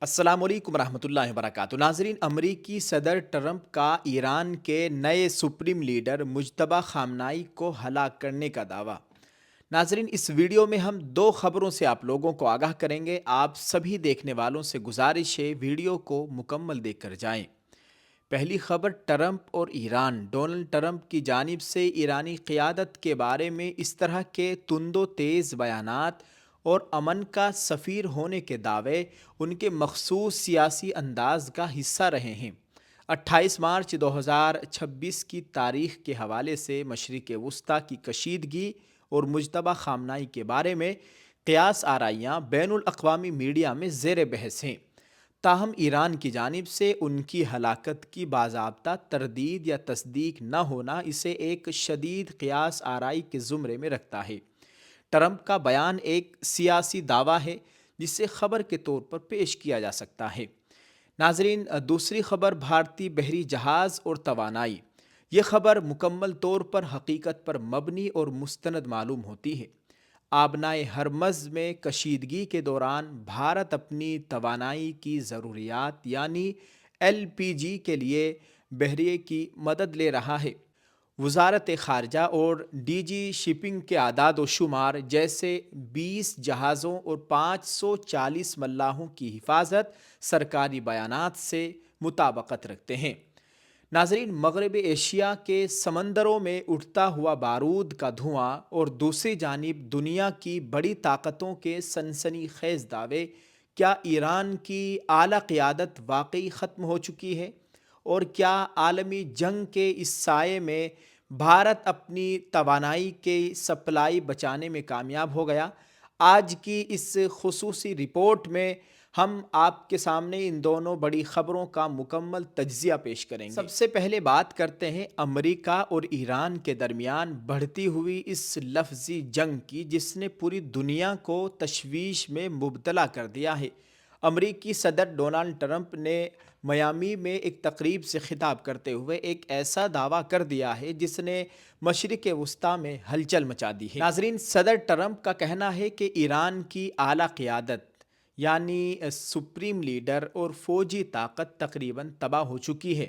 السلام علیکم ورحمۃ اللہ وبرکاتہ ناظرین، امریکی صدر ٹرمپ کا ایران کے نئے سپریم لیڈر مجتبی خامنائی کو ہلاک کرنے کا دعویٰ۔ ناظرین، اس ویڈیو میں ہم دو خبروں سے آپ لوگوں کو آگاہ کریں گے۔ آپ سبھی دیکھنے والوں سے گزارش ہے ویڈیو کو مکمل دیکھ کر جائیں۔ پہلی خبر، ٹرمپ اور ایران۔ ڈونلڈ ٹرمپ کی جانب سے ایرانی قیادت کے بارے میں اس طرح کے تند و تیز بیانات اور امن کا سفیر ہونے کے دعوے ان کے مخصوص سیاسی انداز کا حصہ رہے ہیں۔ 28 مارچ 2026 کی تاریخ کے حوالے سے مشرق وسطیٰ کی کشیدگی اور مجتبی خامنائی کے بارے میں قیاس آرائیاں بین الاقوامی میڈیا میں زیر بحث ہیں۔ تاہم ایران کی جانب سے ان کی ہلاکت کی باضابطہ تردید یا تصدیق نہ ہونا اسے ایک شدید قیاس آرائی کے زمرے میں رکھتا ہے۔ ٹرمپ کا بیان ایک سیاسی دعویٰ ہے جسے خبر کے طور پر پیش کیا جا سکتا ہے۔ ناظرین، دوسری خبر، بھارتی بحری جہاز اور توانائی۔ یہ خبر مکمل طور پر حقیقت پر مبنی اور مستند معلوم ہوتی ہے۔ آبنائے ہرمز میں کشیدگی کے دوران بھارت اپنی توانائی کی ضروریات یعنی LPG کے لیے بحریے کی مدد لے رہا ہے۔ وزارت خارجہ اور DG شپنگ کے اعداد و شمار جیسے 20 جہازوں اور 540 ملاحوں کی حفاظت سرکاری بیانات سے مطابقت رکھتے ہیں۔ ناظرین، مغربی ایشیا کے سمندروں میں اٹھتا ہوا بارود کا دھواں اور دوسری جانب دنیا کی بڑی طاقتوں کے سنسنی خیز دعوے، کیا ایران کی اعلیٰ قیادت واقعی ختم ہو چکی ہے؟ اور کیا عالمی جنگ کے اس سائے میں بھارت اپنی توانائی کی سپلائی بچانے میں کامیاب ہو گیا؟ آج کی اس خصوصی رپورٹ میں ہم آپ کے سامنے ان دونوں بڑی خبروں کا مکمل تجزیہ پیش کریں گے۔ سب سے پہلے بات کرتے ہیں امریکہ اور ایران کے درمیان بڑھتی ہوئی اس لفظی جنگ کی، جس نے پوری دنیا کو تشویش میں مبتلا کر دیا ہے۔ امریکی صدر ڈونلڈ ٹرمپ نے میامی میں ایک تقریب سے خطاب کرتے ہوئے ایک ایسا دعویٰ کر دیا ہے جس نے مشرق وسطیٰ میں ہلچل مچا دی ہے۔ ناظرین، صدر ٹرمپ کا کہنا ہے کہ ایران کی اعلیٰ قیادت یعنی سپریم لیڈر اور فوجی طاقت تقریباً تباہ ہو چکی ہے۔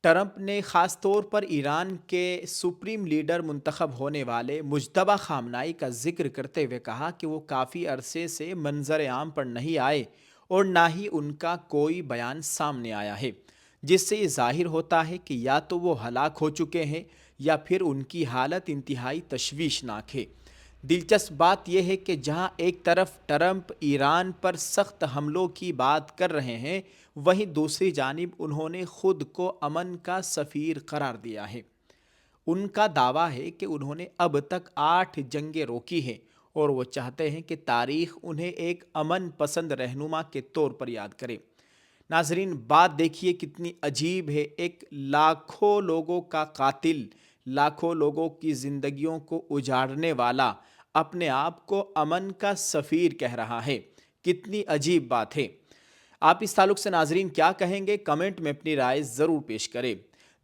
ٹرمپ نے خاص طور پر ایران کے سپریم لیڈر منتخب ہونے والے مجتبی خامنائی کا ذکر کرتے ہوئے کہا کہ وہ کافی عرصے سے منظر عام پر نہیں آئے اور نہ ہی ان کا کوئی بیان سامنے آیا ہے، جس سے یہ ظاہر ہوتا ہے کہ یا تو وہ ہلاک ہو چکے ہیں یا پھر ان کی حالت انتہائی تشویشناک ہے۔ دلچسپ بات یہ ہے کہ جہاں ایک طرف ٹرمپ ایران پر سخت حملوں کی بات کر رہے ہیں، وہیں دوسری جانب انہوں نے خود کو امن کا سفیر قرار دیا ہے۔ ان کا دعویٰ ہے کہ انہوں نے اب تک 8 جنگیں روکی ہیں اور وہ چاہتے ہیں کہ تاریخ انہیں ایک امن پسند رہنما کے طور پر یاد کرے۔ ناظرین، بات دیکھیے کتنی عجیب ہے۔ ایک لاکھوں لوگوں کا قاتل، لاکھوں لوگوں کی زندگیوں کو اجاڑنے والا اپنے آپ کو امن کا سفیر کہہ رہا ہے۔ کتنی عجیب بات ہے۔ آپ اس تعلق سے ناظرین کیا کہیں گے؟ کمنٹ میں اپنی رائے ضرور پیش کریں۔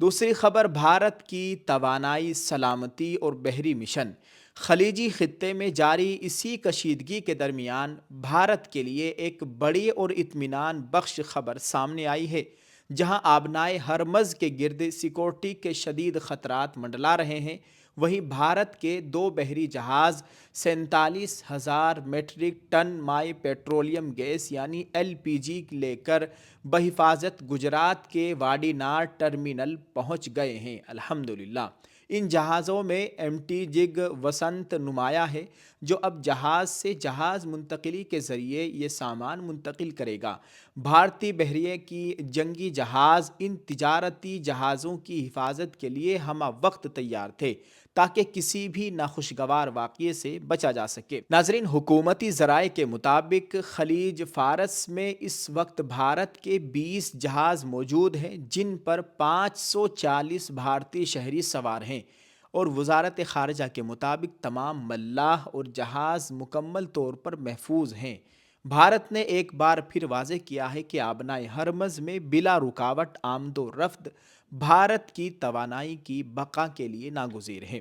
دوسری خبر، بھارت کی توانائی، سلامتی اور بحری مشن۔ خلیجی خطے میں جاری اسی کشیدگی کے درمیان بھارت کے لیے ایک بڑی اور اطمینان بخش خبر سامنے آئی ہے۔ جہاں آبنائے ہرمز کے گرد سیکورٹی کے شدید خطرات منڈلا رہے ہیں، وہیں بھارت کے 2 بحری جہاز 47,000 میٹرک ٹن مائع پیٹرولیم گیس یعنی LPG لے کر بحفاظت گجرات کے واڈی ناڈ ٹرمینل پہنچ گئے ہیں۔ الحمدللہ۔ ان جہازوں میں MT جگ وسنت نمایاں ہے، جو اب جہاز سے جہاز منتقلی کے ذریعے یہ سامان منتقل کرے گا۔ بھارتی بحریے کی جنگی جہاز ان تجارتی جہازوں کی حفاظت کے لیے ہمہ وقت تیار تھے تاکہ کسی بھی ناخوشگوار واقعے سے بچا جا سکے۔ ناظرین، حکومتی ذرائع کے مطابق خلیج فارس میں اس وقت بھارت کے 20 جہاز موجود ہیں، جن پر 540 بھارتی شہری سوار ہیں، اور وزارت خارجہ کے مطابق تمام ملاح اور جہاز مکمل طور پر محفوظ ہیں۔ بھارت نے ایک بار پھر واضح کیا ہے کہ آبنائے ہرمز میں بلا رکاوٹ آمد و رفت بھارت کی توانائی کی بقا کے لیے ناگزیر ہے۔